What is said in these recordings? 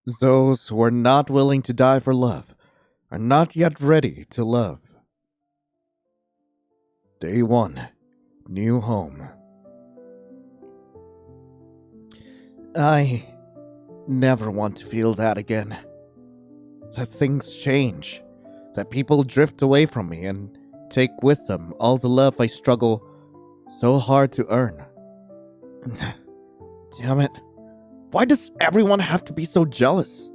Those who are not willing to die for love are not yet ready to love. Day 1. New home. I never want to feel that again. That things change. That people drift away from me and take with them all the love I struggle so hard to earn. Damn it. Why does everyone have to be so jealous?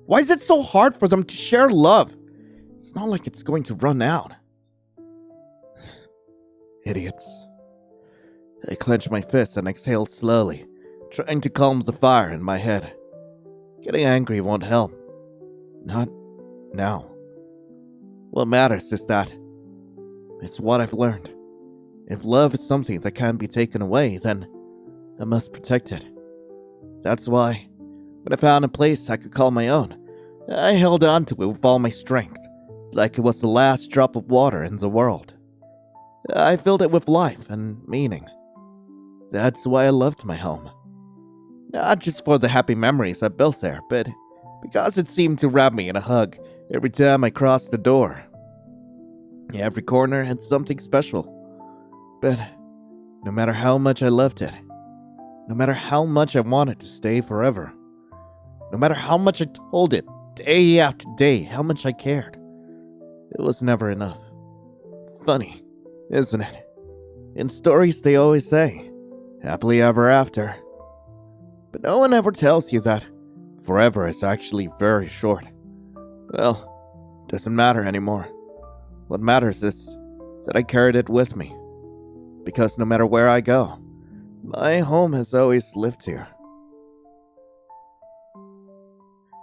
Why is it so hard for them to share love? It's not like it's going to run out. Idiots. I clench my fists and exhale slowly, trying to calm the fire in my head. Getting angry won't help. Not now. What matters is that it's what I've learned. If love is something that can't be taken away, then I must protect it. That's why, when I found a place I could call my own, I held on to it with all my strength, like it was the last drop of water in the world. I filled it with life and meaning. That's why I loved my home. Not just for the happy memories I built there, but because it seemed to wrap me in a hug every time I crossed the door. Every corner had something special. But no matter how much I loved it, no matter how much I wanted to stay forever, no matter how much I told it day after day how much I cared, it was never enough. Funny, isn't it? In stories they always say, happily ever after. But no one ever tells you that forever is actually very short. Well, doesn't matter anymore. What matters is that I carried it with me. Because no matter where I go, my home has always lived here.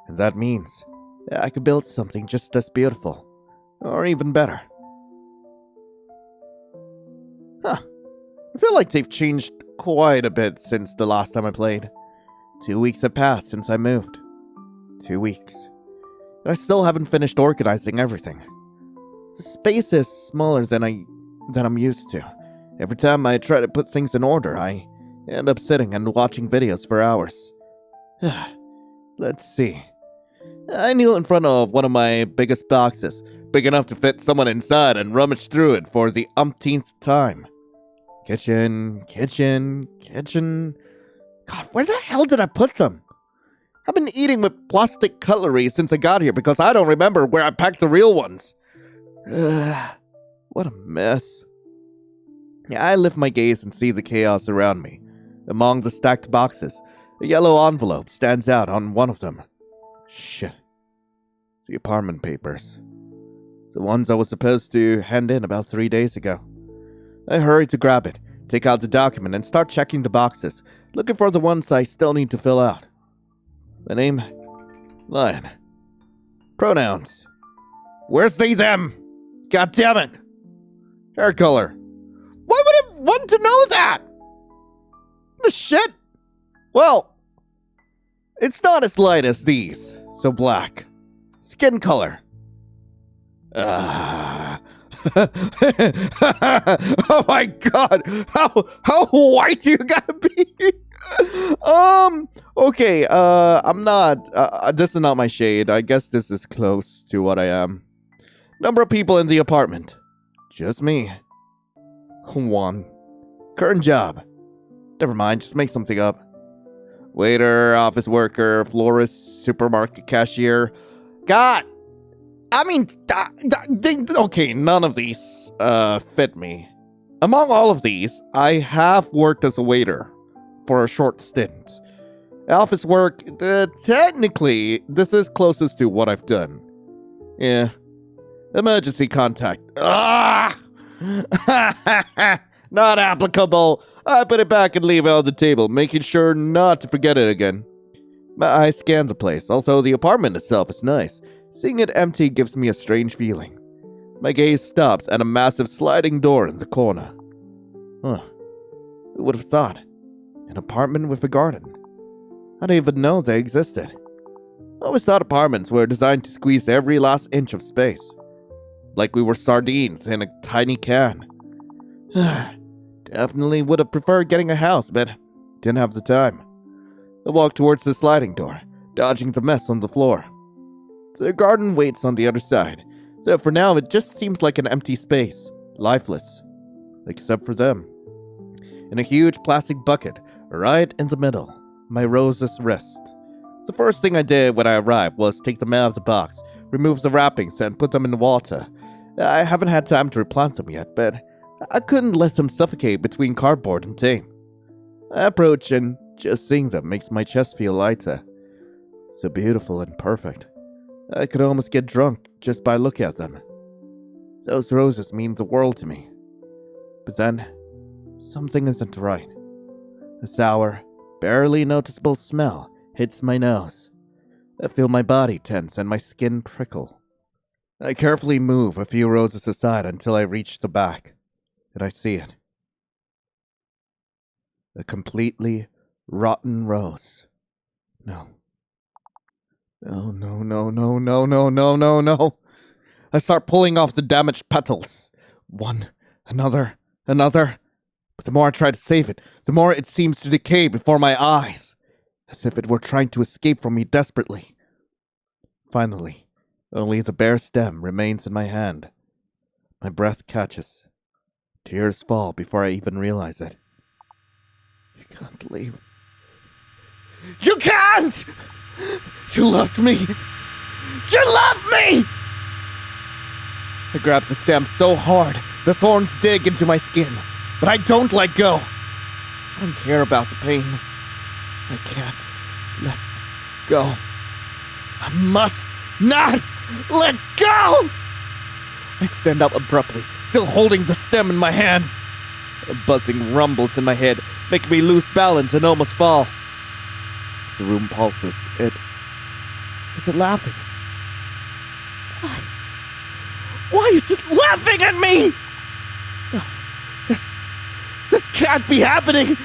And that means I could build something just as beautiful, or even better. I feel like they've changed quite a bit since the last time I played. 2 weeks have passed since I moved. 2 weeks. And I still haven't finished organizing everything. The space is smaller than I'm used to. Every time I try to put things in order, I end up sitting and watching videos for hours. Let's see. I kneel in front of one of my biggest boxes, big enough to fit someone inside, and rummage through it for the umpteenth time. Kitchen. God, where the hell did I put them? I've been eating with plastic cutlery since I got here because I don't remember where I packed the real ones. What a mess. I lift my gaze and see the chaos around me. Among the stacked boxes, a yellow envelope stands out on one of them. Shit. The apartment papers. The ones I was supposed to hand in about 3 days ago. I hurry to grab it, take out the document, and start checking the boxes, looking for the ones I still need to fill out. My name? Lion. Pronouns. Where's they, them? God damn it. Hair color. Why would I want to know that? The shit? Well, it's not as light as these, so black. Skin color. Oh my god, how white you gotta be? Okay, I'm not, this is not my shade. I guess this is close to what I am. Number of people in the apartment. Just me. 1. Current job. Never mind, just make something up. Waiter, office worker, florist, supermarket cashier. God! I mean, okay, none of these, fit me. Among all of these, I have worked as a waiter for a short stint. Office work, technically, this is closest to what I've done. Yeah. Emergency contact. Ah! Not applicable. I put it back and leave it on the table, making sure not to forget it again. My eyes scan the place, although the apartment itself is nice. Seeing it empty gives me a strange feeling. My gaze stops at a massive sliding door in the corner. Huh. Who would have thought? An apartment with a garden. I didn't even know they existed. I always thought apartments were designed to squeeze every last inch of space. Like we were sardines in a tiny can. Definitely would have preferred getting a house, but didn't have the time. I walked towards the sliding door, dodging the mess on the floor. The garden waits on the other side, so for now it just seems like an empty space, lifeless, except for them. In a huge plastic bucket, right in the middle, my roses rest. The first thing I did when I arrived was take them out of the box, remove the wrappings, and put them in the water. I haven't had time to replant them yet, but I couldn't let them suffocate between cardboard and tape. I approach, and just seeing them makes my chest feel lighter. So beautiful and perfect. I could almost get drunk just by looking at them. Those roses mean the world to me. But then, something isn't right. A sour, barely noticeable smell hits my nose. I feel my body tense and my skin prickle. I carefully move a few roses aside until I reach the back, and I see it. A completely rotten rose. No. No, no, no, no, no, no, no, no, no. I start pulling off the damaged petals. One, another. But the more I try to save it, the more it seems to decay before my eyes, as if it were trying to escape from me desperately. Finally, only the bare stem remains in my hand. My breath catches. Tears fall before I even realize it. You can't leave. You can't! You loved me! You loved me! I grab the stem so hard, the thorns dig into my skin, but I don't let go. I don't care about the pain. I can't let go. I must not let go! I stand up abruptly, still holding the stem in my hands. A buzzing rumbles in my head, making me lose balance and almost fall. The room pulses. Is it laughing? Why is it laughing at me? No, this can't be happening.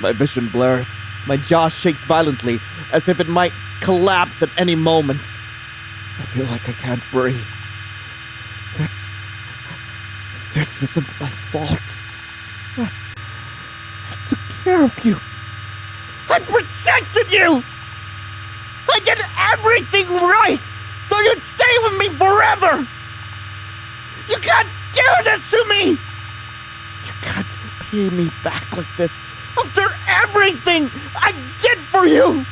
My vision blurs. My jaw shakes violently, as if it might collapse at any moment. I feel like I can't breathe. This isn't my fault. I took care of you. I protected you! I did everything right so you'd stay with me forever! You can't do this to me! You can't pay me back like this after everything I did for you!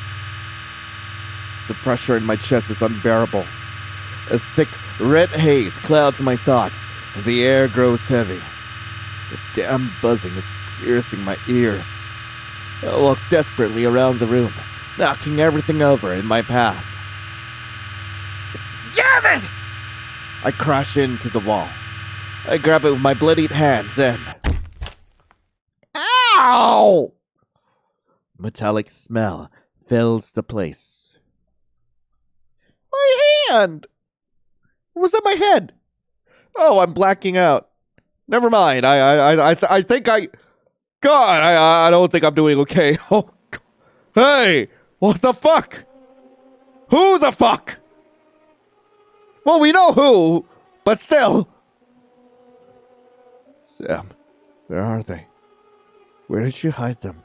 The pressure in my chest is unbearable. A thick red haze clouds my thoughts, and the air grows heavy. The damn buzzing is piercing my ears. I walk desperately around the room, knocking everything over in my path. Damn it! I crash into the wall. I grab it with my bloodied hands and... Ow! Metallic smell fills the place. My hand! What was in my head? Oh, I'm blacking out. Never mind. I think I... God, I don't think I'm doing okay. Oh, hey! What the fuck? Who the fuck? Well, we know who, but still. Sam, where are they? Where did you hide them?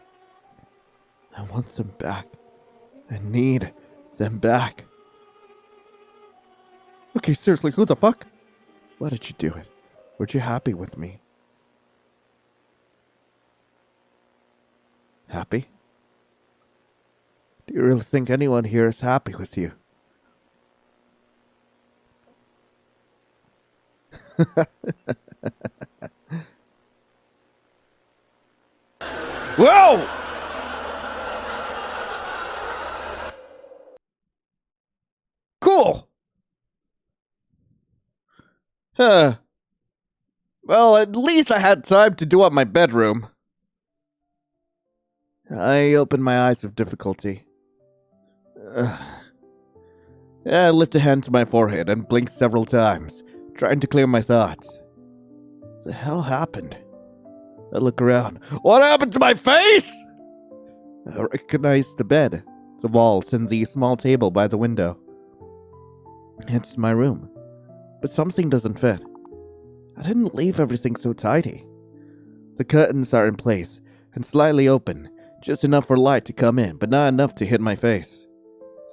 I want them back. I need them back. Okay, seriously, who the fuck? Why did you do it? Weren't you happy with me? Happy? Do you really think anyone here is happy with you? Whoa! Cool! Well, at least I had time to do up my bedroom. I opened my eyes with difficulty. I lift a hand to my forehead and blink several times, trying to clear my thoughts. What the hell happened? I look around. What happened to my face? I recognize the bed, the walls, and the small table by the window. It's my room, but something doesn't fit. I didn't leave everything so tidy. The curtains are in place and slightly open, just enough for light to come in, but not enough to hit my face.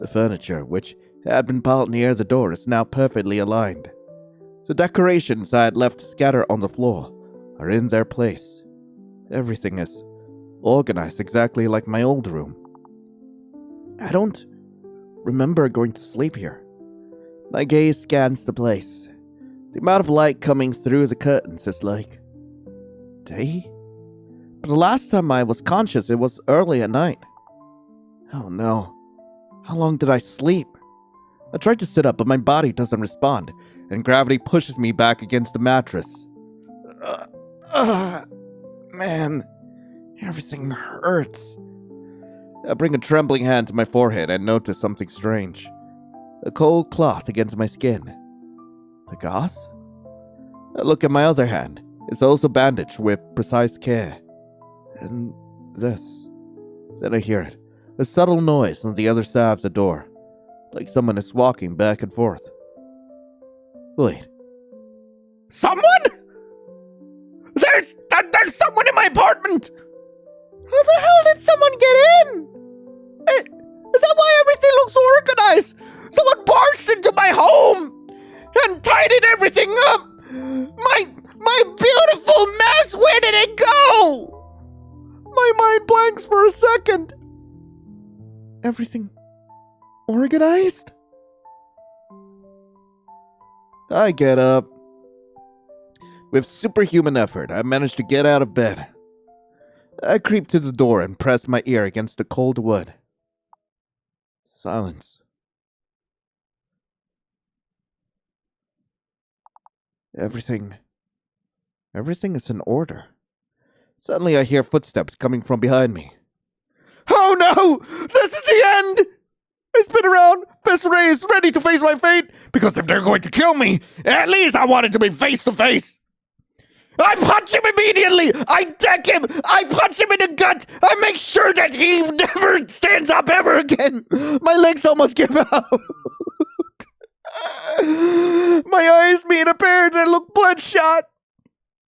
The furniture, which had been piled near the door, is now perfectly aligned. The decorations I had left scattered on the floor are in their place. Everything is organized exactly like my old room. I don't remember going to sleep here. My gaze scans the place. The amount of light coming through the curtains is like day? But the last time I was conscious, it was early at night. Oh no. How long did I sleep? I tried to sit up, but my body doesn't respond, and gravity pushes me back against the mattress. Man, everything hurts. I bring a trembling hand to my forehead and notice something strange. A cold cloth against my skin. A gauze? I look at my other hand. It's also bandaged with precise care. And this. Then I hear it. A subtle noise on the other side of the door. Like someone is walking back and forth. Wait. Someone?! There's someone in my apartment! How the hell did someone get in? Is that why everything looks organized? Someone barged into my home and tidied everything up! My beautiful mess, where did it go? My mind blanks for a second. Everything organized? I get up. With superhuman effort, I manage to get out of bed. I creep to the door and press my ear against the cold wood. Silence. Everything is in order. Suddenly I hear footsteps coming from behind me. Oh no! This is the end! I spin around, fist raised, ready to face my fate, because if they're going to kill me, at least I want it to be face to face. I punch him immediately! I deck him! I punch him in the gut! I make sure that he never stands up ever again! My legs almost give out. My eyes meet a pair that look bloodshot.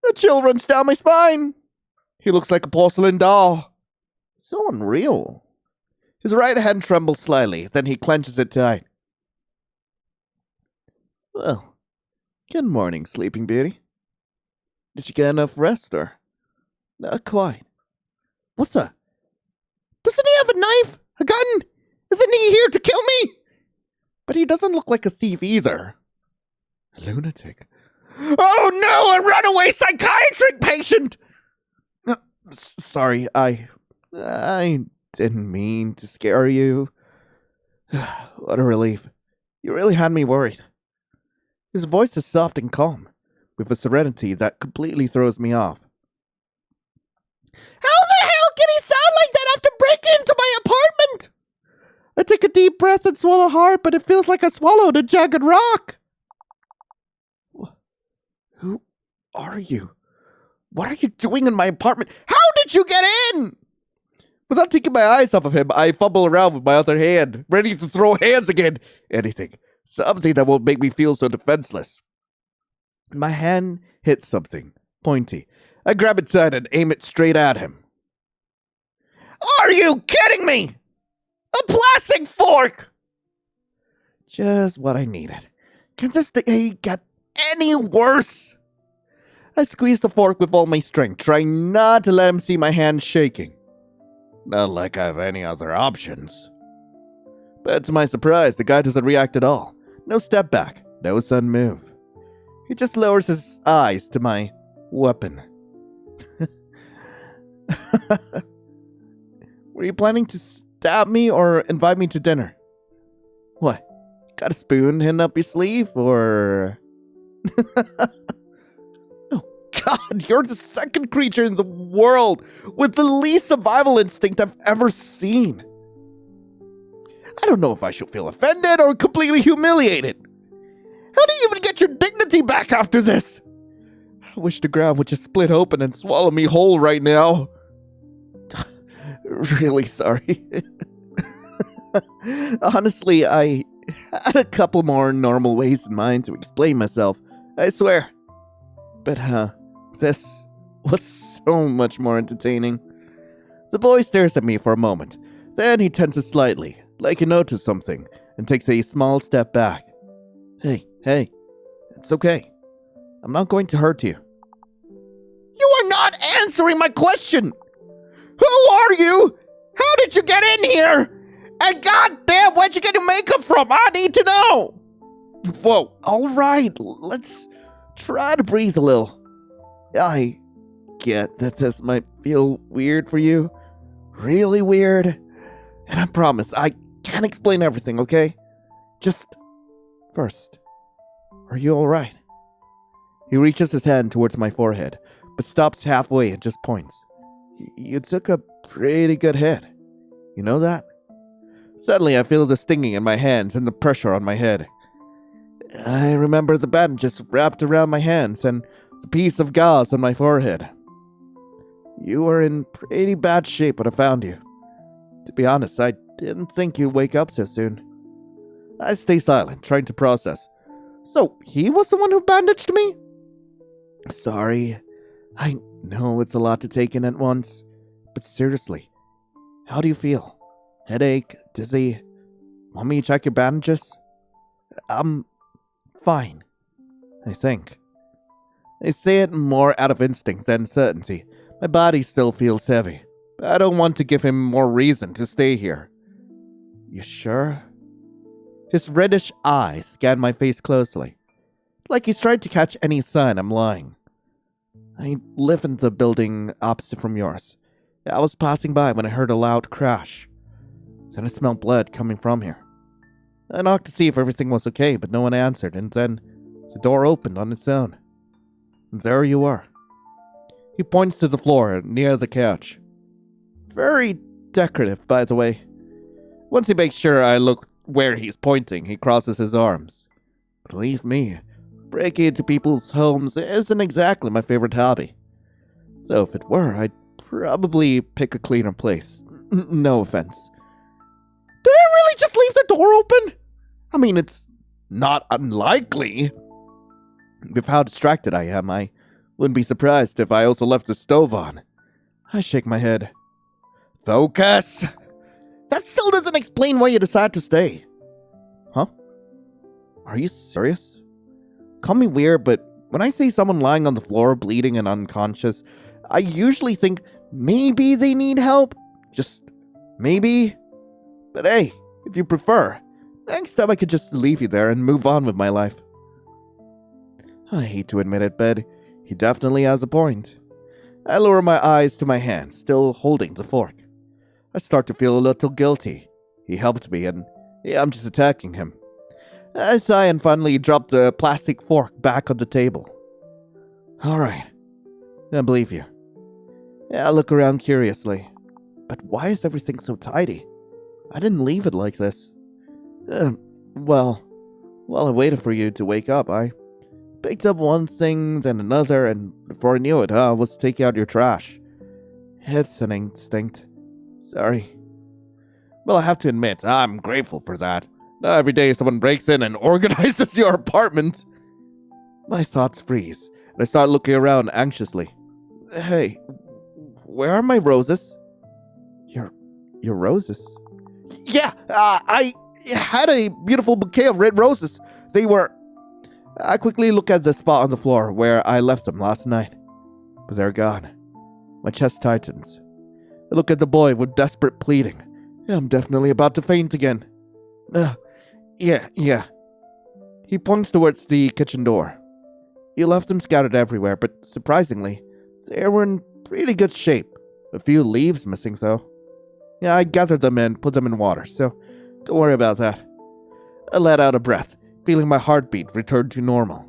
A chill runs down my spine. He looks like a porcelain doll. So unreal. His right hand trembles slightly, then he clenches it tight. Well, good morning, Sleeping Beauty. Did you get enough rest, or? Not quite. What the? Doesn't he have a knife? A gun? Isn't he here to kill me? But he doesn't look like a thief either. A lunatic. Oh no, a runaway psychiatric patient! Sorry, I didn't mean to scare you. What a relief. You really had me worried. His voice is soft and calm, with a serenity that completely throws me off. How the hell can he sound like that after breaking into my apartment? I take a deep breath and swallow hard, but it feels like I swallowed a jagged rock. Who are you? What are you doing in my apartment? How did you get in? Without taking my eyes off of him, I fumble around with my other hand, ready to throw hands again. Anything. Something that won't make me feel so defenseless. My hand hits something, pointy. I grab it tight and aim it straight at him. Are you kidding me? A plastic fork! Just what I needed. Can this day get any worse? I squeeze the fork with all my strength, trying not to let him see my hand shaking. Not like I have any other options. But to my surprise, the guy doesn't react at all. No step back, no sudden move. He just lowers his eyes to my weapon. Were you planning to stab me or invite me to dinner? What? Got a spoon hidden up your sleeve, or... Oh God, you're the second creature in the world with the least survival instinct I've ever seen. I don't know if I should feel offended or completely humiliated. How do you even get your dignity back after this? I wish the ground would just split open and swallow me whole right now. Really sorry. Honestly, I had a couple more normal ways in mind to explain myself, I swear. But, this was so much more entertaining. The boy stares at me for a moment. Then he tenses slightly, like he noticed something and takes a small step back. Hey, it's okay. I'm not going to hurt you. You are not answering my question! Who are you? How did you get in here? And goddamn, where'd you get your makeup from? I need to know! Whoa, alright, let's try to breathe a little. I get that this might feel weird for you. Really weird. And I promise, I can't explain everything, okay? Just first, are you alright? He reaches his hand towards my forehead, but stops halfway and just points. You took a pretty good hit. You know that? Suddenly I feel the stinging in my hands and the pressure on my head. I remember the bandages wrapped around my hands and the piece of gauze on my forehead. You were in pretty bad shape when I found you. To be honest, I didn't think you'd wake up so soon. I stay silent, trying to process. So, he was the one who bandaged me? Sorry. I know it's a lot to take in at once. But seriously, how do you feel? Headache? Dizzy? Want me to check your bandages? I'm fine, I think. I say it more out of instinct than certainty. My body still feels heavy, but I don't want to give him more reason to stay here. You sure? His reddish eyes scan my face closely, like he's trying to catch any sign I'm lying. I live in the building opposite from yours. I was passing by when I heard a loud crash. Then I smelled blood coming from here. I knocked to see if everything was okay, but no one answered, and then the door opened on its own. And there you are. He points to the floor near the couch. Very decorative, by the way. Once he makes sure I look where he's pointing, he crosses his arms. Believe me, breaking into people's homes isn't exactly my favorite hobby. Though if it were, I'd probably pick a cleaner place. No offense. Did I really just leave the door open? I mean, it's not unlikely. With how distracted I am, I wouldn't be surprised if I also left the stove on. I shake my head. Focus! That still doesn't explain why you decided to stay. Huh? Are you serious? Call me weird, but when I see someone lying on the floor bleeding and unconscious, I usually think maybe they need help. Just maybe. But hey, if you prefer, next time I could just leave you there and move on with my life. I hate to admit it, but he definitely has a point. I lower my eyes to my hands, still holding the fork. I start to feel a little guilty. He helped me, and I'm just attacking him. I sigh and finally drop the plastic fork back on the table. Alright, I believe you. I look around curiously. But why is everything so tidy? I didn't leave it like this. While I waited for you to wake up, I picked up one thing, then another, and before I knew it, I was taking out your trash. It's an instinct. Sorry. Well, I have to admit, I'm grateful for that. Not every day someone breaks in and organizes your apartment. My thoughts freeze, and I start looking around anxiously. Hey, where are my roses? Your roses? Yeah, I had a beautiful bouquet of red roses. They were... I quickly look at the spot on the floor where I left them last night. But they're gone. My chest tightens. I look at the boy with desperate pleading. I'm definitely about to faint again. Yeah. He points towards the kitchen door. He left them scattered everywhere, but surprisingly, they were in pretty good shape. A few leaves missing, though. Yeah, I gathered them and put them in water, so don't worry about that. I let out a breath, feeling my heartbeat return to normal.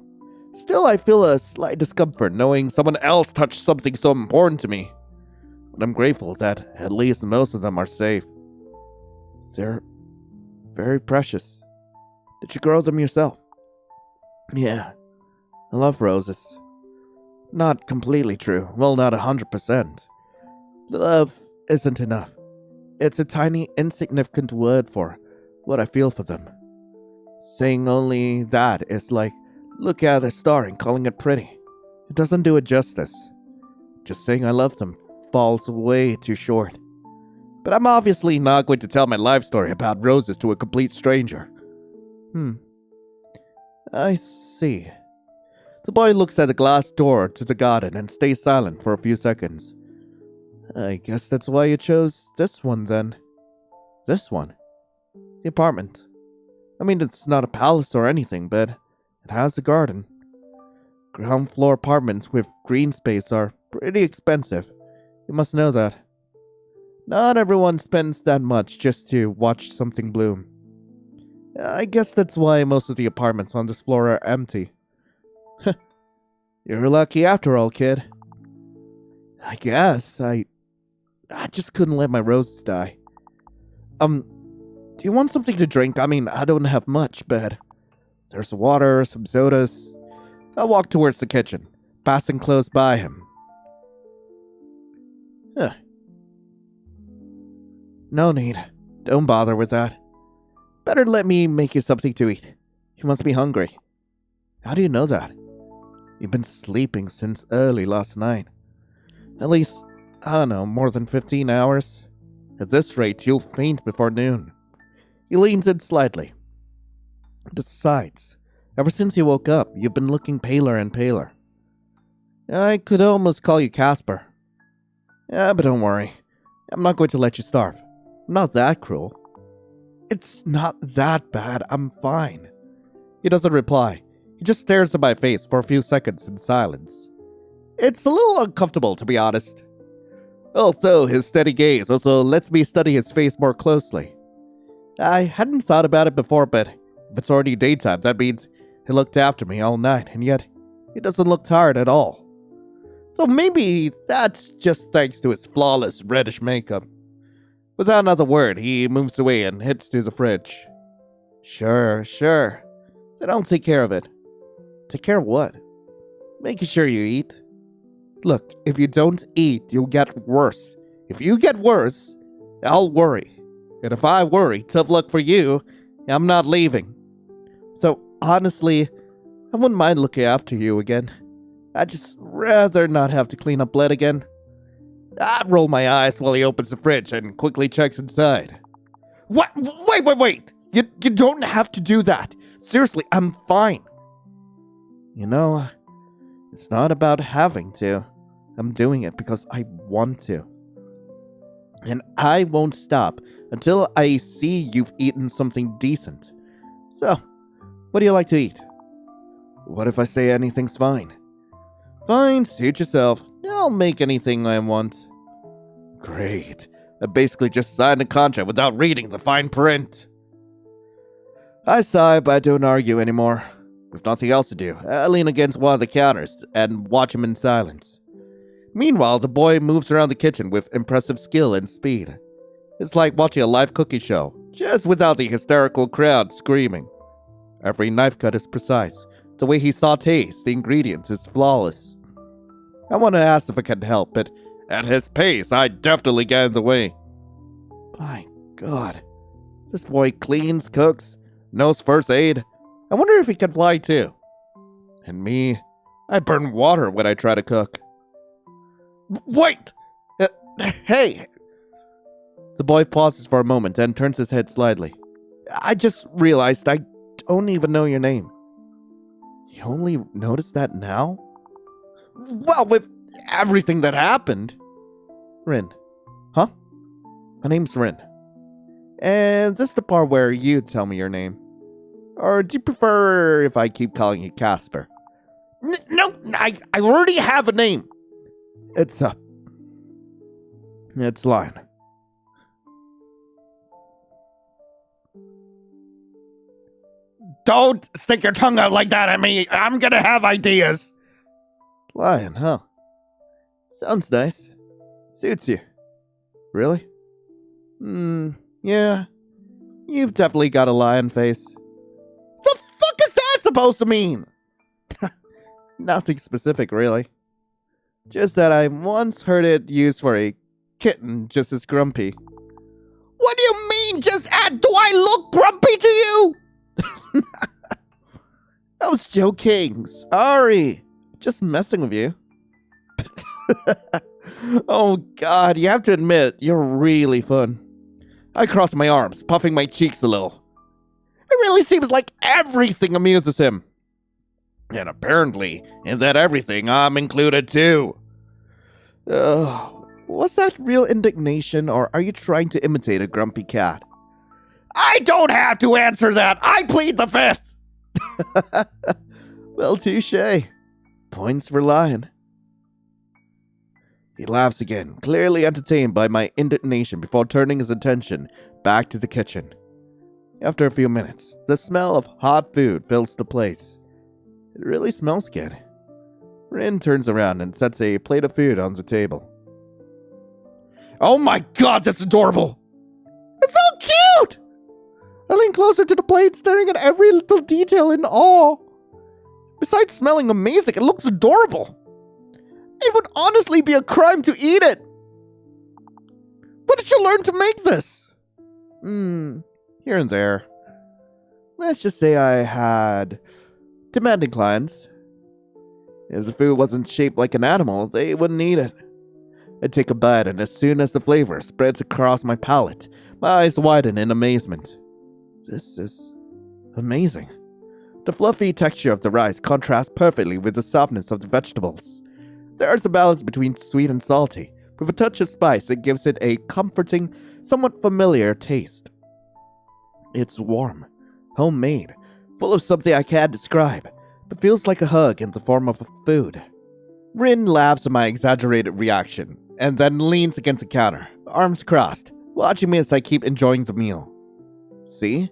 Still, I feel a slight discomfort knowing someone else touched something so important to me. But I'm grateful that at least most of them are safe. They're very precious. Did you grow them yourself? Yeah, I love roses. Not completely true. Well, not 100%. Love isn't enough. It's a tiny, insignificant word for what I feel for them. Saying only that is like looking at a star and calling it pretty. It doesn't do it justice. Just saying I love them falls way too short. but I'm obviously not going to tell my life story about roses to a complete stranger. I see. The boy looks at the glass door to the garden and stays silent for a few seconds. I guess that's why you chose this one then. This one? The apartment. I mean, it's not a palace or anything, but it has a garden. Ground floor apartments with green space are pretty expensive. You must know that. Not everyone spends that much just to watch something bloom. I guess that's why most of the apartments on this floor are empty. You're lucky after all, kid. I guess. I just couldn't let my roses die. Do you want something to drink? I mean, I don't have much, but there's water, some sodas. I'll walk towards the kitchen, passing close by him. No need. Don't bother with that. Better let me make you something to eat. You must be hungry. How do you know that? You've been sleeping since early last night. At least, I don't know, more than 15 hours. At this rate, you'll faint before noon. He leans in slightly. Besides, ever since you woke up, you've been looking paler and paler. I could almost call you Casper. Yeah, but don't worry. I'm not going to let you starve. I'm not that cruel. It's not that bad. I'm fine. He doesn't reply. He just stares at my face for a few seconds in silence. It's a little uncomfortable, to be honest. Although his steady gaze also lets me study his face more closely. I hadn't thought about it before, but if it's already daytime, that means he looked after me all night, and yet he doesn't look tired at all. So maybe that's just thanks to his flawless reddish makeup. Without another word, he moves away and heads to the fridge. Sure. Then I'll take care of it. Take care of what? Making sure you eat. Look, if you don't eat, you'll get worse. If you get worse, I'll worry. And if I worry, tough luck for you, I'm not leaving. So, honestly, I wouldn't mind looking after you again. I'd just rather not have to clean up blood again. I roll my eyes while he opens the fridge and quickly checks inside. What? Wait! You don't have to do that. Seriously, I'm fine. You know, it's not about having to. I'm doing it because I want to. And I won't stop until I see you've eaten something decent. So, what do you like to eat? What if I say anything's fine? Fine, suit yourself. I'll make anything I want. Great. I basically just signed a contract without reading the fine print. I sigh, but I don't argue anymore. With nothing else to do, I lean against one of the counters and watch him in silence. Meanwhile, the boy moves around the kitchen with impressive skill and speed. It's like watching a live cooking show, just without the hysterical crowd screaming. Every knife cut is precise. The way he sautés the ingredients is flawless. I want to ask if I can help, but at his pace, I definitely get in the way. My God. This boy cleans, cooks, knows first aid. I wonder if he can fly too. And me, I burn water when I try to cook. Wait! Hey! The boy pauses for a moment and turns his head slightly. I just realized I don't even know your name. You only noticed that now? Well, with everything that happened. Rin. Huh? My name's Rin. And this is the part where you tell me your name. Or do you prefer if I keep calling you Casper? No, I already have a name. It's Lion. Don't stick your tongue out like that at me. I'm gonna have ideas. Lion, huh? Sounds nice. Suits you. Really? Yeah. You've definitely got a lion face. The fuck is that supposed to mean? Nothing specific, really. Just that I once heard it used for a kitten just as grumpy. What do you mean, just do I look grumpy to you? I was joking. Sorry. Just messing with you. Oh god, you have to admit, you're really fun. I cross my arms, puffing my cheeks a little. It really seems like everything amuses him. And apparently, in that everything, I'm included too. Was that real indignation, or are you trying to imitate a grumpy cat? I don't have to answer that! I plead the fifth! Well, touche. Points for Lion. He laughs again, clearly entertained by my indignation before turning his attention back to the kitchen. After a few minutes, the smell of hot food fills the place. It really smells good. Rin turns around and sets a plate of food on the table. Oh my god, that's adorable! It's so cute! I lean closer to the plate, staring at every little detail in awe. Besides smelling amazing, it looks adorable. It would honestly be a crime to eat it. When did you learn to make this? Here and there. Let's just say I had demanding clients. If the food wasn't shaped like an animal, they wouldn't eat it. I'd take a bite, and as soon as the flavor spreads across my palate, my eyes widen in amazement. This is amazing. The fluffy texture of the rice contrasts perfectly with the softness of the vegetables. There is a balance between sweet and salty. With a touch of spice that gives it a comforting, somewhat familiar taste. It's warm, homemade, full of something I can't describe, but feels like a hug in the form of a food. Rin laughs at my exaggerated reaction, and then leans against the counter, arms crossed, watching me as I keep enjoying the meal. See?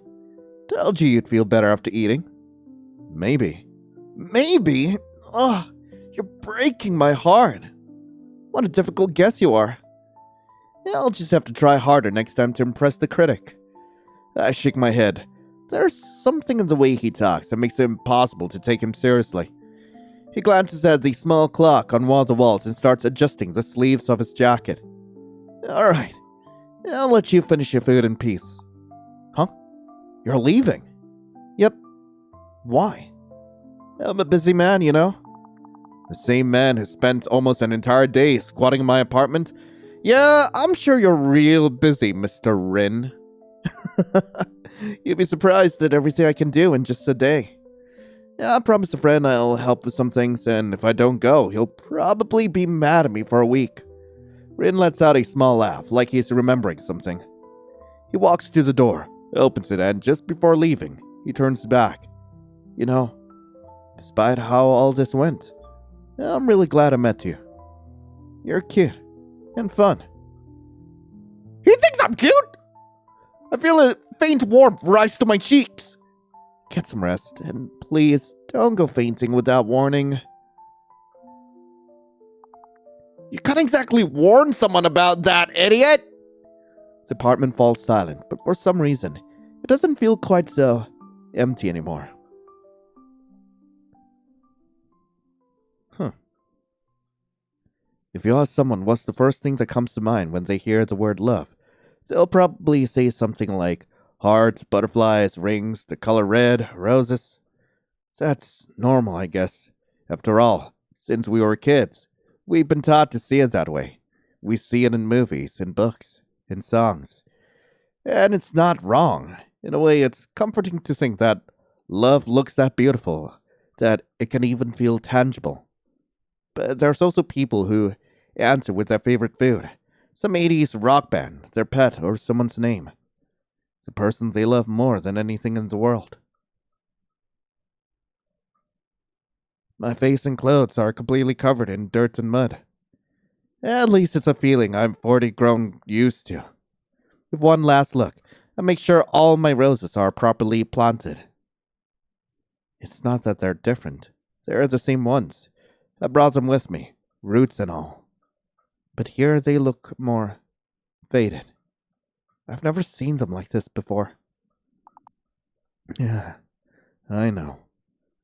Told you you'd feel better after eating. Maybe. Maybe? Ugh, you're breaking my heart. What a difficult guess you are. I'll just have to try harder next time to impress the critic. I shake my head. There's something in the way he talks that makes it impossible to take him seriously. He glances at the small clock on one of the walls and starts adjusting the sleeves of his jacket. Alright, I'll let you finish your food in peace. Huh? You're leaving? Yep. Why? I'm a busy man, you know? The same man who spent almost an entire day squatting in my apartment? Yeah, I'm sure you're real busy, Mr. Rin. You'd be surprised at everything I can do in just a day. Yeah, I promised a friend I'll help with some things, and if I don't go, he'll probably be mad at me for a week. Rin lets out a small laugh, like he's remembering something. He walks to the door, opens it, and just before leaving, he turns back. You know, despite how all this went, I'm really glad I met you. You're cute and fun. He thinks I'm cute? I feel a faint warmth rise to my cheeks. Get some rest, and please don't go fainting without warning. You can't exactly warn someone about that, idiot! The apartment falls silent, but for some reason, it doesn't feel quite so empty anymore. If you ask someone what's the first thing that comes to mind when they hear the word love, they'll probably say something like hearts, butterflies, rings, the color red, roses. That's normal, I guess. After all, since we were kids, we've been taught to see it that way. We see it in movies, in books, in songs. And it's not wrong. In a way, it's comforting to think that love looks that beautiful, that it can even feel tangible. But there's also people who answer with their favorite food, some 80s rock band, their pet, or someone's name. The person they love more than anything in the world. My face and clothes are completely covered in dirt and mud. At least it's a feeling I've already grown used to. With one last look, I make sure all my roses are properly planted. It's not that they're different. They're the same ones. I brought them with me, roots and all. But here they look more faded. I've never seen them like this before. Yeah, I know.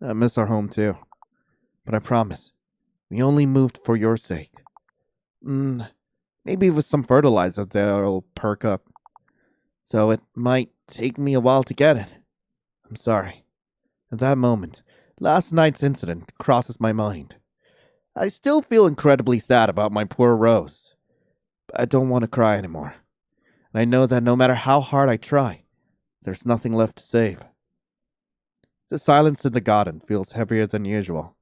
I miss our home too. But I promise, we only moved for your sake. Maybe with some fertilizer they'll perk up. Though it might take me a while to get it. I'm sorry. At that moment, last night's incident crosses my mind. I still feel incredibly sad about my poor Rose, but I don't want to cry anymore. And I know that no matter how hard I try, there's nothing left to save. The silence in the garden feels heavier than usual.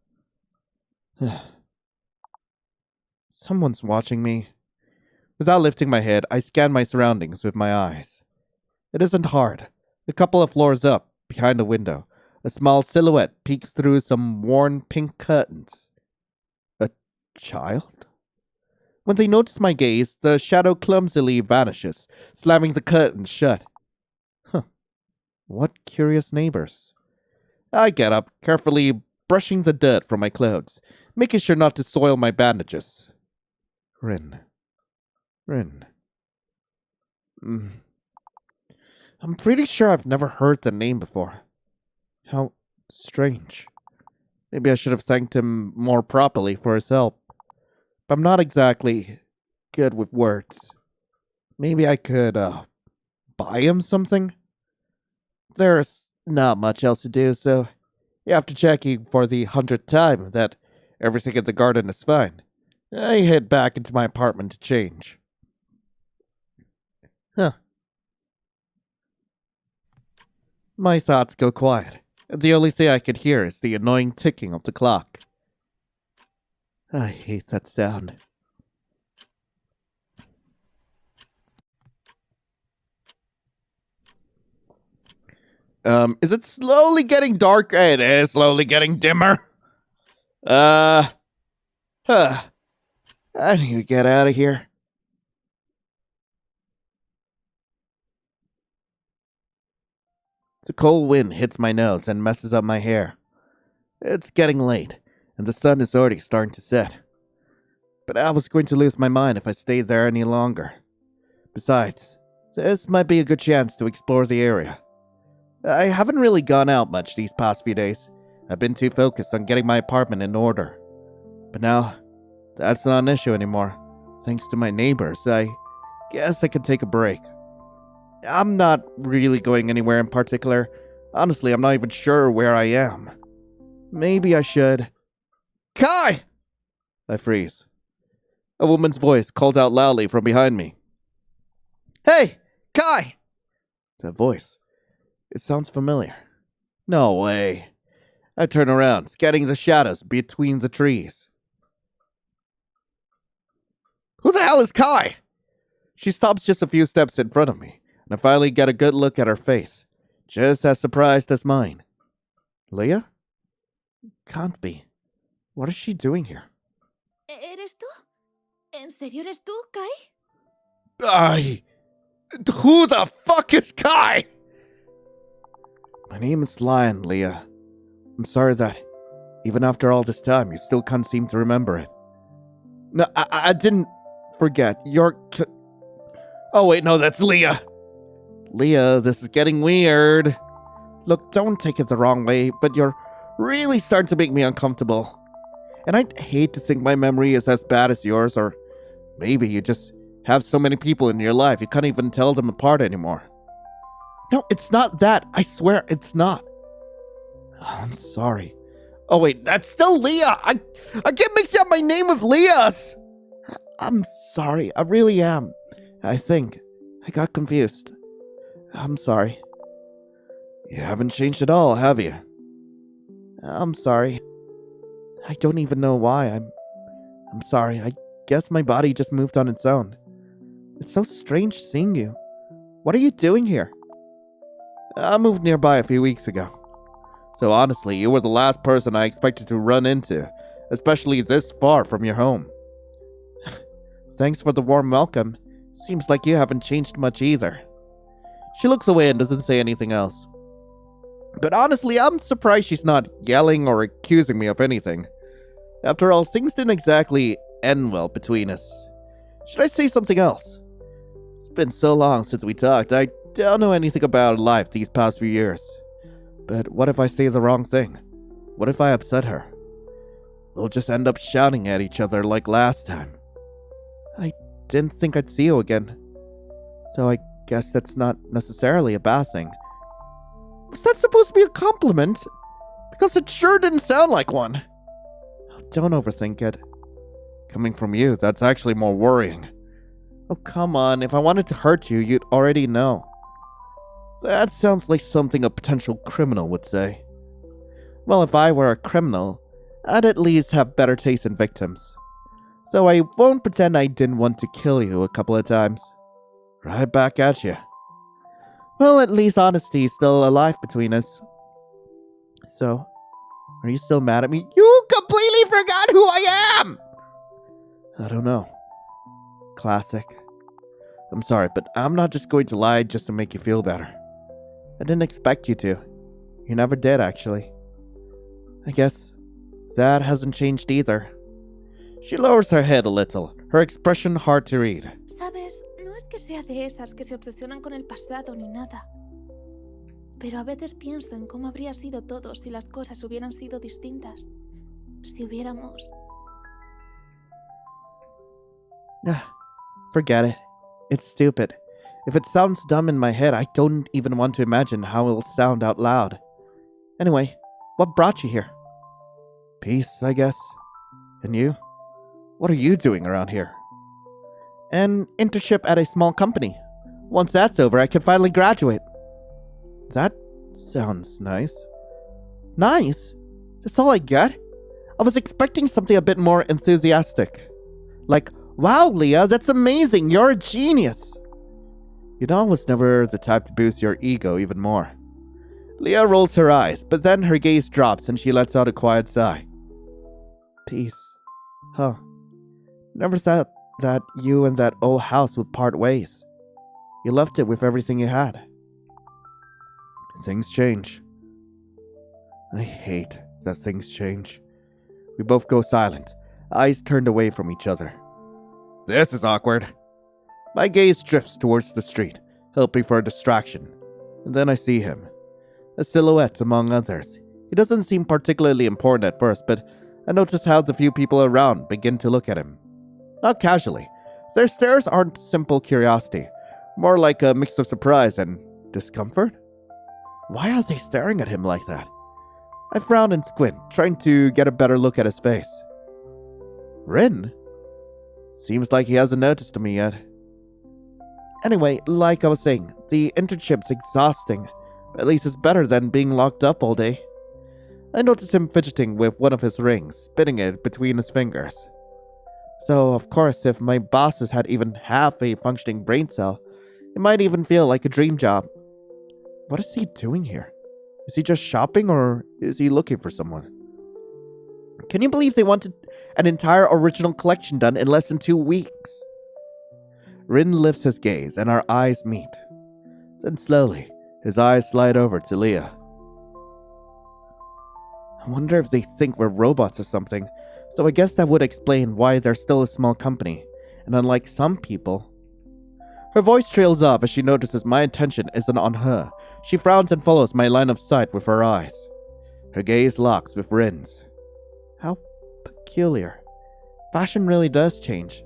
Someone's watching me. Without lifting my head, I scan my surroundings with my eyes. It isn't hard. A couple of floors up, behind a window, a small silhouette peeks through some worn pink curtains. A child? When they notice my gaze, the shadow clumsily vanishes, slamming the curtains shut. What curious neighbors. I get up, carefully brushing the dirt from my clothes, making sure not to soil my bandages. Rin. I'm pretty sure I've never heard the name before. How strange. Maybe I should have thanked him more properly for his help. But I'm not exactly good with words. Maybe I could, buy him something? There's not much else to do, so after checking for the 100th time that everything in the garden is fine, I head back into my apartment to change. My thoughts go quiet, and the only thing I can hear is the annoying ticking of the clock. I hate that sound. Is it slowly getting dark? It is slowly getting dimmer. I need to get out of here. The cold wind hits my nose and messes up my hair. It's getting late, and the sun is already starting to set. But I was going to lose my mind if I stayed there any longer. Besides, this might be a good chance to explore the area. I haven't really gone out much these past few days. I've been too focused on getting my apartment in order. But now, that's not an issue anymore. Thanks to my neighbors, I guess I can take a break. I'm not really going anywhere in particular. Honestly, I'm not even sure where I am. Maybe I should... Kai! I freeze. A woman's voice calls out loudly from behind me. Hey, Kai! That voice. It sounds familiar. No way. I turn around, scanning the shadows between the trees. Who the hell is Kai? She stops just a few steps in front of me, and I finally get a good look at her face, just as surprised as mine. Leah? Can't be. What is she doing here? ¿Eres tú? ¿En serio eres tú, Kai? Who the fuck is Kai? My name is Lion, Leah. I'm sorry that, even after all this time, you still can't seem to remember it. No, I didn't forget. Oh wait, no, that's Leah. Leah, this is getting weird. Look, don't take it the wrong way, but you're really starting to make me uncomfortable. And I'd hate to think my memory is as bad as yours, or maybe you just have so many people in your life you can't even tell them apart anymore. No, it's not that. I swear it's not. I'm sorry. Oh wait, that's still Leah. I keep mixing up my name with Leah's. I'm sorry. I really am. I think I got confused. I'm sorry. You haven't changed at all, have you? I'm sorry. I don't even know why. I'm sorry. I guess my body just moved on its own. It's so strange seeing you. What are you doing here? I moved nearby a few weeks ago. So honestly, you were the last person I expected to run into, especially this far from your home. Thanks for the warm welcome. Seems like you haven't changed much either. She looks away and doesn't say anything else. But honestly, I'm surprised she's not yelling or accusing me of anything. After all, things didn't exactly end well between us. Should I say something else? It's been so long since we talked, I don't know anything about her life these past few years. But what if I say the wrong thing? What if I upset her? We'll just end up shouting at each other like last time. I didn't think I'd see you again. So I guess that's not necessarily a bad thing. Was that supposed to be a compliment? Because it sure didn't sound like one. don't overthink it. Coming from you, that's actually more worrying. Oh, come on. If I wanted to hurt you, you'd already know. That sounds like something a potential criminal would say. Well, if I were a criminal, I'd at least have better taste in victims. So I won't pretend I didn't want to kill you a couple of times. Right back at you. Well, at least honesty is still alive between us. So, are you still mad at me? You completely forgot who I am! I don't know. Classic. I'm sorry, but I'm not just going to lie just to make you feel better. I didn't expect you to. You never did, actually. I guess that hasn't changed either. She lowers her head a little, her expression hard to read. Sabes, no es que sea de esas que se obsesionan con el pasado ni nada. Pero a veces pienso en cómo habría sido todo si las cosas hubieran sido distintas. Si hubiéramos... Forget it. It's stupid. If it sounds dumb in my head, I don't even want to imagine how it'll sound out loud. Anyway, what brought you here? Peace, I guess. And you? What are you doing around here? An internship at a small company. Once that's over, I can finally graduate. That sounds nice. Nice? That's all I get? I was expecting something a bit more enthusiastic. Like, wow, Leah, that's amazing. You're a genius. You know, I was never the type to boost your ego even more. Leah rolls her eyes, but then her gaze drops and she lets out a quiet sigh. Peace. Huh. Never thought that you and that old house would part ways. You left it with everything you had. Things change. I hate that things change. We both go silent, eyes turned away from each other. This is awkward. My gaze drifts towards the street, hoping for a distraction. And then I see him. A silhouette among others. He doesn't seem particularly important at first, but I notice how the few people around begin to look at him. Not casually. Their stares aren't simple curiosity, more like a mix of surprise and discomfort. Why are they staring at him like that? I frown and squint, trying to get a better look at his face. Rin? Seems like he hasn't noticed me yet. Anyway, like I was saying, the internship's exhausting. At least it's better than being locked up all day. I notice him fidgeting with one of his rings, spinning it between his fingers. So, of course, if my bosses had even half a functioning brain cell, it might even feel like a dream job. What is he doing here? Is he just shopping or is he looking for someone? Can you believe they wanted an entire original collection done in less than 2 weeks? Rin lifts his gaze and our eyes meet. Then slowly, his eyes slide over to Leah. I wonder if they think we're robots or something, so I guess that would explain why they're still a small company, and unlike some people... Her voice trails off as she notices my attention isn't on her. She frowns and follows my line of sight with her eyes. Her gaze locks with Rin's. How peculiar. Fashion really does change.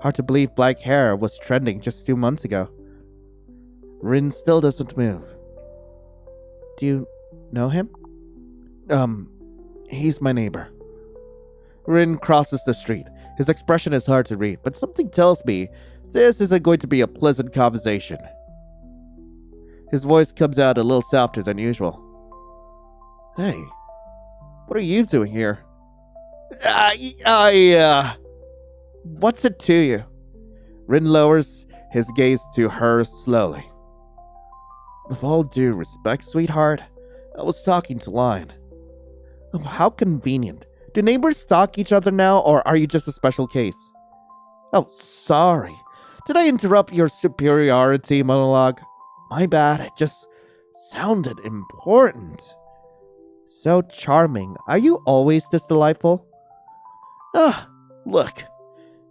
Hard to believe black hair was trending just 2 months ago. Rin still doesn't move. Do you know him? He's my neighbor. Rin crosses the street. His expression is hard to read, but something tells me this isn't going to be a pleasant conversation. His voice comes out a little softer than usual. Hey, what are you doing here? What's it to you? Rin lowers his gaze to her slowly. With all due respect, sweetheart, I was talking to Lion. Oh, how convenient. Do neighbors stalk each other now, or are you just a special case? Oh, sorry. Did I interrupt your superiority monologue? My bad, it just sounded important. So charming. Are you always this delightful? Look.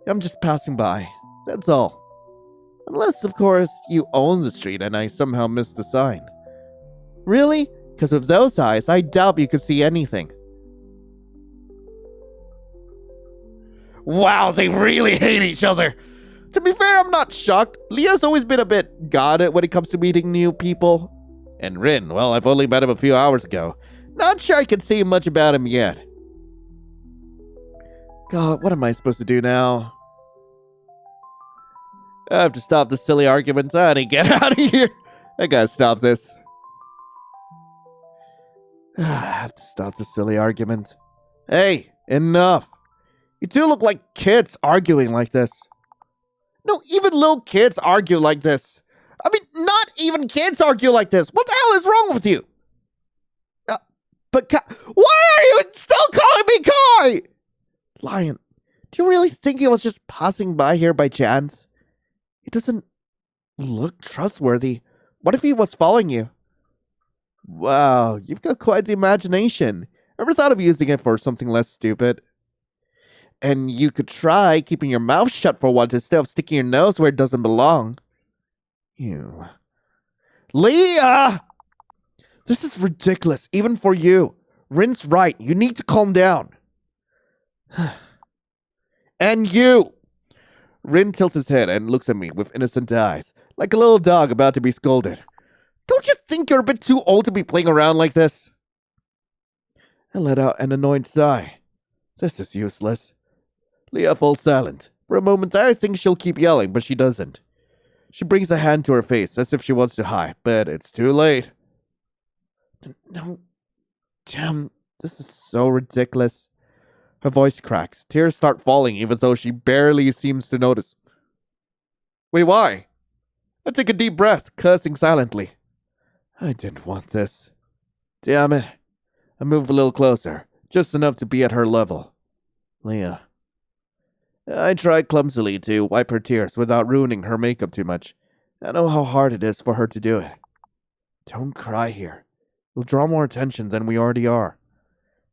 I'm just passing by. That's all. Unless, of course, you own the street and I somehow missed the sign. Really? Because with those eyes, I doubt you could see anything. Wow, they really hate each other. To be fair, I'm not shocked. Leah's always been a bit guarded when it comes to meeting new people. And Rin, well, I've only met him a few hours ago. Not sure I can say much about him yet. God, what am I supposed to do now? I have to stop this silly argument. Honey, get out of here. I gotta stop this. I have to stop the silly argument. Hey, enough. You two look like kids arguing like this. No, even little kids argue like this. I mean, not even kids argue like this. What the hell is wrong with you? Why are you still calling me Kai? Lion, do you really think he was just passing by here by chance? He doesn't look trustworthy. What if he was following you? Wow, you've got quite the imagination. Ever thought of using it for something less stupid? And you could try keeping your mouth shut for once instead of sticking your nose where it doesn't belong. Ew. Leah! This is ridiculous, even for you. Rin's right. You need to calm down. And you! Rin tilts his head and looks at me with innocent eyes, like a little dog about to be scolded. Don't you think you're a bit too old to be playing around like this? I let out an annoyed sigh. This is useless. Leah falls silent. For a moment, I think she'll keep yelling, but she doesn't. She brings a hand to her face as if she wants to hide, but it's too late. No. Damn, this is so ridiculous. Her voice cracks. Tears start falling even though she barely seems to notice. Wait, why? I take a deep breath, cursing silently. I didn't want this. Damn it. I move a little closer, just enough to be at her level. Leah. I tried clumsily to wipe her tears without ruining her makeup too much. I know how hard it is for her to do it. Don't cry here. You'll draw more attention than we already are.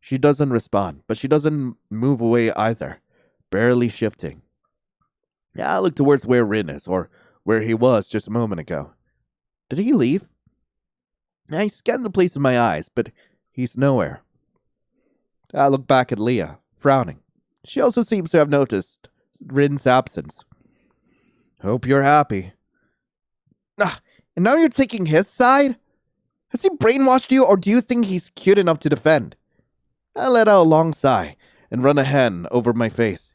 She doesn't respond, but she doesn't move away either, barely shifting. I look towards where Rin is, or where he was just a moment ago. Did he leave? I scan the place in my eyes, but he's nowhere. I look back at Leah, frowning. She also seems to have noticed Rin's absence. Hope you're happy. And now you're taking his side? Has he brainwashed you, or do you think he's cute enough to defend? I let out a long sigh and run a hand over my face.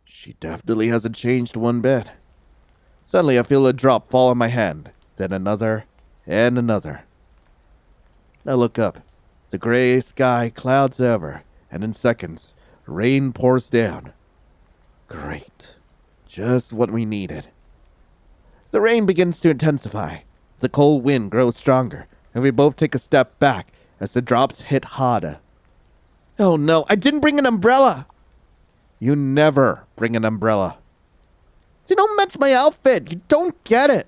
She definitely hasn't changed one bit. Suddenly I feel a drop fall on my hand, then another and another. I look up. The gray sky clouds over, and in seconds, rain pours down. Great. Just what we needed. The rain begins to intensify. The cold wind grows stronger, and we both take a step back as the drops hit harder. Oh no, I didn't bring an umbrella! You never bring an umbrella. They don't match my outfit. You don't get it.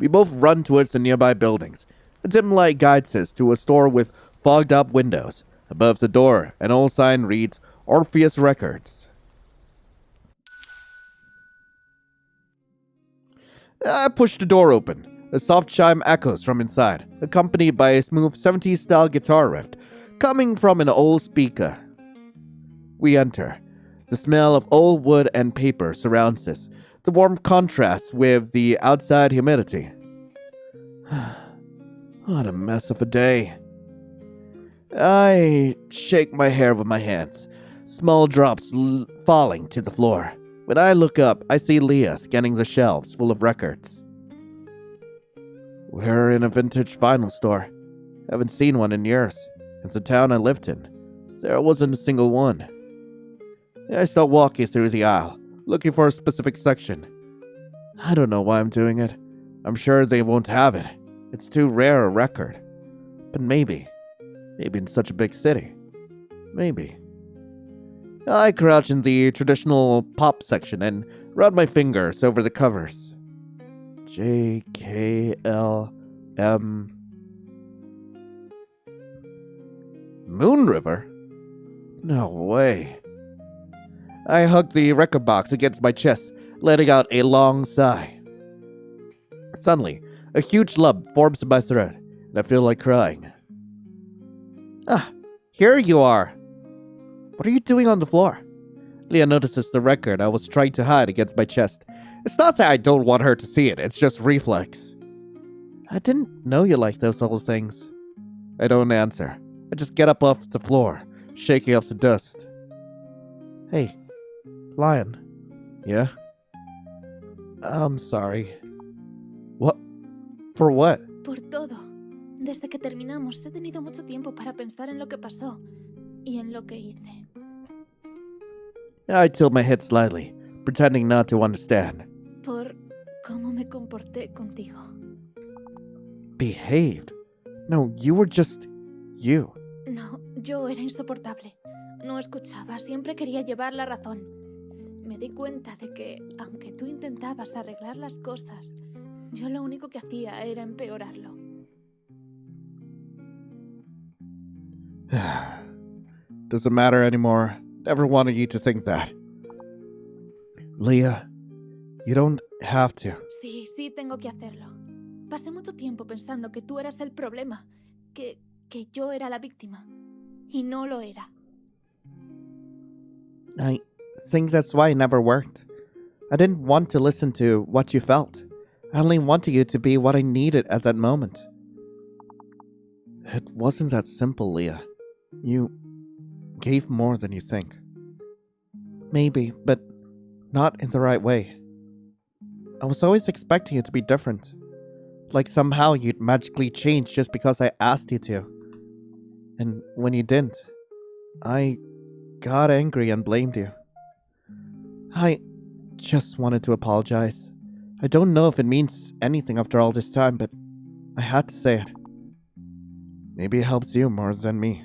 We both run towards the nearby buildings. A dim light guides us to a store with fogged up windows. Above the door, an old sign reads, Orpheus Records. I push the door open. A soft chime echoes from inside, accompanied by a smooth 70s-style guitar riff coming from an old speaker. We enter. The smell of old wood and paper surrounds us. The warm contrasts with the outside humidity. What a mess of a day. I shake my hair with my hands, small drops falling to the floor. When I look up, I see Leah scanning the shelves full of records. We're in a vintage vinyl store. Haven't seen one in years. In the town I lived in, there wasn't a single one. I start walking through the aisle, looking for a specific section. I don't know why I'm doing it. I'm sure they won't have it. It's too rare a record. But maybe in such a big city. Maybe. I crouch in the traditional pop section and run my fingers over the covers. JKLM. Moon River? No way. I hug the record box against my chest, letting out a long sigh. Suddenly, a huge lump forms in my throat, and I feel like crying. Here you are. What are you doing on the floor? Leah notices the record I was trying to hide against my chest. It's not that I don't want her to see it, it's just reflex. I didn't know you liked those old things. I don't answer. I just get up off the floor, shaking off the dust. Hey, Lion. Yeah? I'm sorry. What? For what? Por todo. Desde que terminamos he tenido mucho tiempo para pensar en lo que pasó y en lo que hice. I tilt my head slightly, pretending not to understand. Por cómo me comporté contigo. Behaved? No, you were just you. No, yo era insoportable. No escuchaba, siempre quería llevar la razón. Me di cuenta de que, aunque tú intentabas arreglar las cosas, yo lo único que hacía era empeorarlo. Doesn't matter anymore. Never wanted you to think that. Leah, you don't have to. Sí, tengo que hacerlo. Pasé mucho tiempo pensando que tú eras el problema, que yo era la víctima. Y no lo era. I think that's why it never worked. I didn't want to listen to what you felt. I only wanted you to be what I needed at that moment. It wasn't that simple, Leah. You gave more than you think. Maybe, but not in the right way. I was always expecting you to be different. Like somehow you'd magically change just because I asked you to. And when you didn't, I got angry and blamed you. I just wanted to apologize. I don't know if it means anything after all this time, but I had to say it. Maybe it helps you more than me.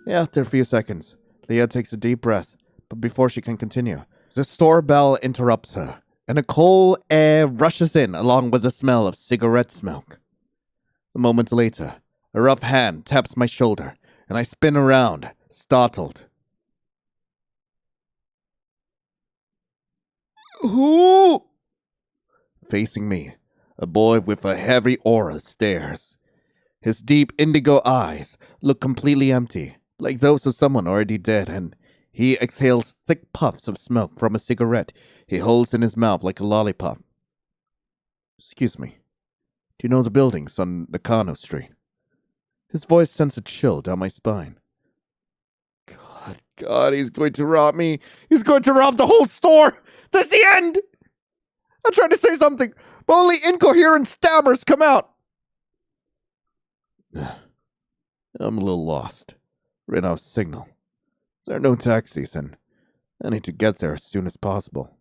After a few seconds, Leah takes a deep breath, but before she can continue, the store bell interrupts her, and a cold air rushes in along with the smell of cigarette smoke. A moment later, a rough hand taps my shoulder, and I spin around, startled. Who? Facing me, a boy with a heavy aura stares. His deep indigo eyes look completely empty, like those of someone already dead, and he exhales thick puffs of smoke from a cigarette he holds in his mouth like a lollipop. Excuse me. Do you know the buildings on Nakano Street? His voice sends a chill down my spine. God, he's going to rob me. He's going to rob the whole store. That's the end. I tried to say something, but only incoherent stammers come out. I'm a little lost. Ran out of signal. There are no taxis, and I need to get there as soon as possible.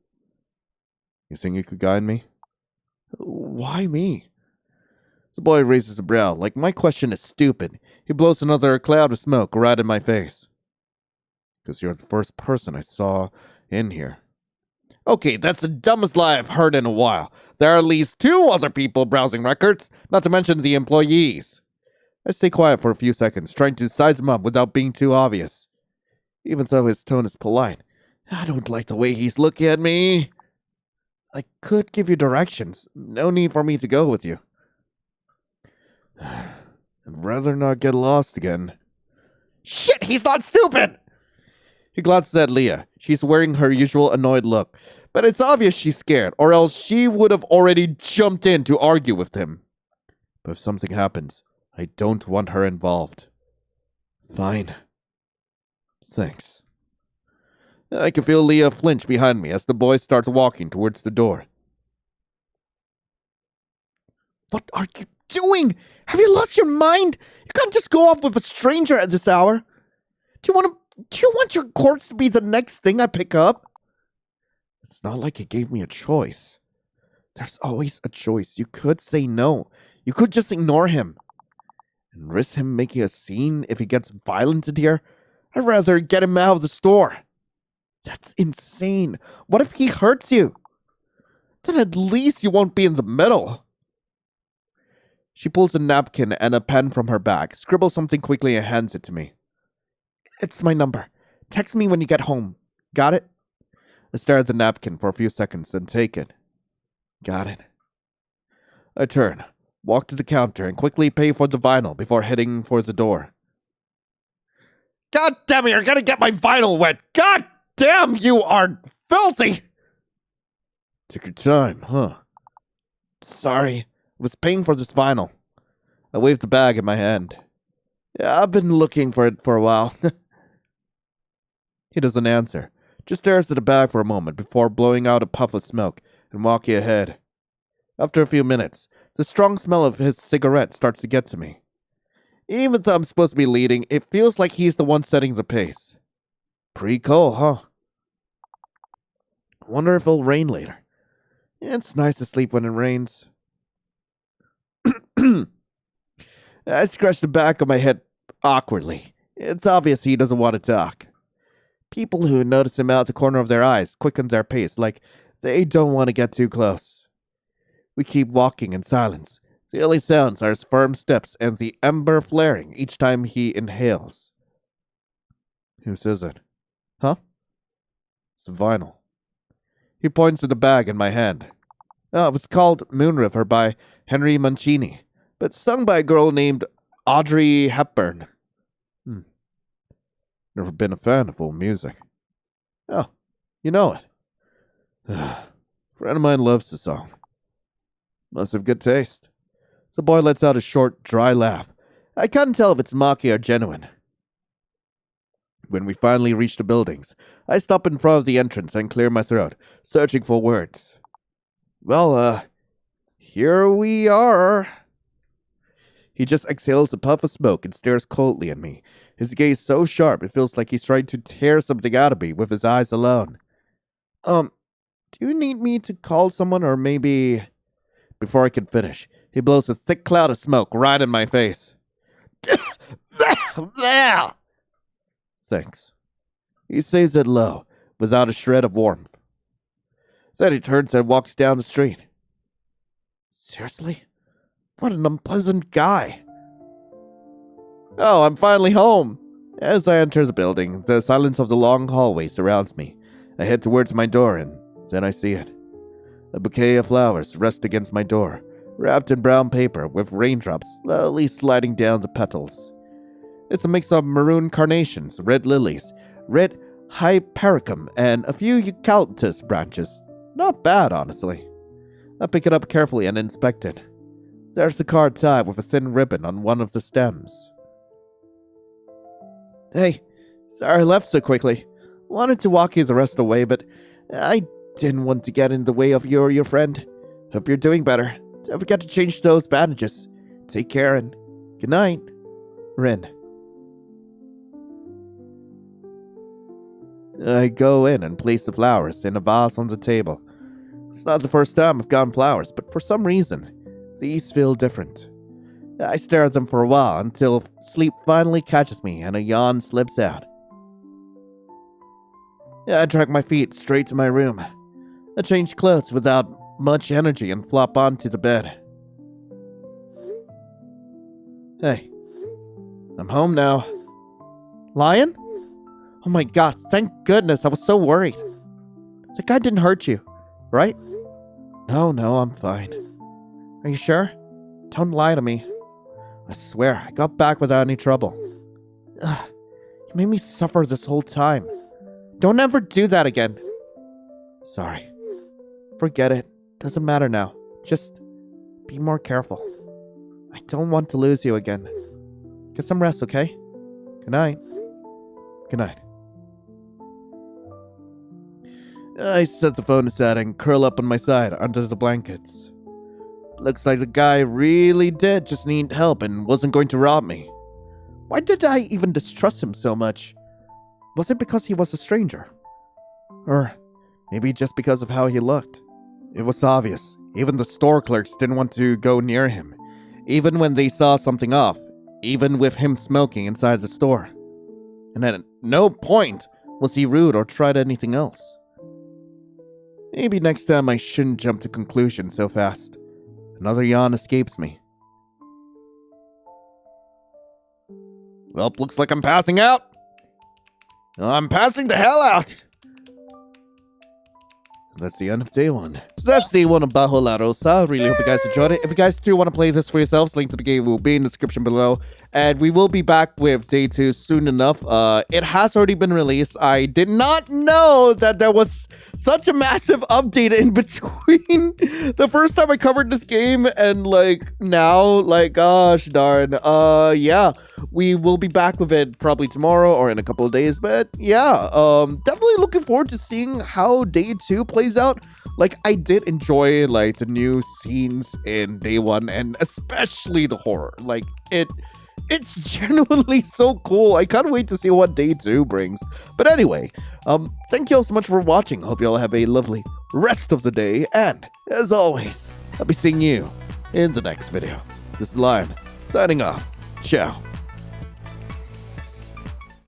You think you could guide me? Why me? The boy raises a brow, like my question is stupid. He blows another cloud of smoke right in my face. Because you're the first person I saw in here. Okay, that's the dumbest lie I've heard in a while. There are at least 2 other people browsing records, not to mention the employees. I stay quiet for a few seconds, trying to size him up without being too obvious. Even though his tone is polite, I don't like the way he's looking at me. I could give you directions. No need for me to go with you. I'd rather not get lost again. Shit, he's not stupid! He glances at Leah. She's wearing her usual annoyed look, but it's obvious she's scared, or else she would have already jumped in to argue with him. But if something happens, I don't want her involved. Fine. Thanks. I can feel Leah flinch behind me as the boy starts walking towards the door. What are you doing? Have you lost your mind? You can't just go off with a stranger at this hour. Do you want your corpse to be the next thing I pick up? It's not like he gave me a choice. There's always a choice. You could say no. You could just ignore him. And risk him making a scene if he gets violent in here. I'd rather get him out of the store. That's insane. What if he hurts you? Then at least you won't be in the middle. She pulls a napkin and a pen from her bag, scribbles something quickly and hands it to me. It's my number. Text me when you get home. Got it? I stare at the napkin for a few seconds, then take it. Got it. I turn, walk to the counter, and quickly pay for the vinyl before heading for the door. God damn it, you're gonna get my vinyl wet! God damn, you are filthy! Took your time, huh? Sorry, I was paying for this vinyl. I waved the bag in my hand. Yeah, I've been looking for it for a while. He doesn't answer, just stares at the bag for a moment before blowing out a puff of smoke and walking ahead. After a few minutes, the strong smell of his cigarette starts to get to me. Even though I'm supposed to be leading, it feels like he's the one setting the pace. Pretty cool, huh? Wonder if it'll rain later. It's nice to sleep when it rains. I scratch the back of my head awkwardly. It's obvious he doesn't want to talk. People who notice him out the corner of their eyes quicken their pace, like they don't want to get too close. We keep walking in silence. The only sounds are his firm steps and the ember flaring each time he inhales. Who says it? Huh? It's vinyl. He points to the bag in my hand. Oh, it was called Moon River by Henry Mancini, but sung by a girl named Audrey Hepburn. Never been a fan of old music. Oh, you know it. A friend of mine loves the song. Must have good taste. The boy lets out a short, dry laugh. I can't tell if it's mocking or genuine. When we finally reach the buildings, I stop in front of the entrance and clear my throat, searching for words. Well, here we are. He just exhales a puff of smoke and stares coldly at me, his gaze so sharp it feels like he's trying to tear something out of me with his eyes alone. Do you need me to call someone or maybe... Before I can finish, he blows a thick cloud of smoke right in my face. Thanks. He says it low, without a shred of warmth. Then he turns and walks down the street. Seriously? What an unpleasant guy. Oh, I'm finally home. As I enter the building, the silence of the long hallway surrounds me. I head towards my door and then I see it. A bouquet of flowers rests against my door, wrapped in brown paper with raindrops slowly sliding down the petals. It's a mix of maroon carnations, red lilies, red hypericum, and a few eucalyptus branches. Not bad, honestly. I pick it up carefully and inspect it. There's a card tied with a thin ribbon on one of the stems. Hey, sorry I left so quickly. Wanted to walk you the rest of the way, but I didn't want to get in the way of your friend. Hope you're doing better. Don't forget to change those bandages. Take care and good night, Rin. I go in and place the flowers in a vase on the table. It's not the first time I've gotten flowers, but for some reason, these feel different. I stare at them for a while until sleep finally catches me and a yawn slips out. I drag my feet straight to my room. I change clothes without much energy and flop onto the bed. Hey, I'm home now. Lion? Oh my god, thank goodness, I was so worried. The guy didn't hurt you, right? No, I'm fine. Are you sure? Don't lie to me. I swear, I got back without any trouble. Ugh, you made me suffer this whole time. Don't ever do that again. Sorry. Forget it. Doesn't matter now. Just be more careful. I don't want to lose you again. Get some rest, okay? Good night. Good night. I set the phone aside and curl up on my side under the blankets. Looks like the guy really did just need help and wasn't going to rob me. Why did I even distrust him so much? Was it because he was a stranger? Or maybe just because of how he looked? It was obvious. Even the store clerks didn't want to go near him, even when they saw something off, even with him smoking inside the store. And at no point was he rude or tried anything else. Maybe next time I shouldn't jump to conclusions so fast. Another yawn escapes me. Well, looks like I'm passing out. I'm passing the hell out. that's the end of day 1. So that's day 1 of Bajo La Rosa. Really hope you guys enjoyed it. If you guys do want to play this for yourselves, link to the game will be in the description below. And we will be back with day 2 soon enough. It has already been released. I did not know that there was such a massive update in between the first time I covered this game and like now. Like, gosh darn. Yeah, we will be back with it probably tomorrow or in a couple of days. But yeah, definitely looking forward to seeing how day 2 plays out. Like, I did enjoy like the new scenes in day 1 and especially the horror. Like, it's genuinely so cool. I can't wait to see what day 2 brings. But anyway, thank you all so much for watching. Hope you all have a lovely rest of the day. And as always, I'll be seeing you in the next video. This is Lion, signing off. Ciao.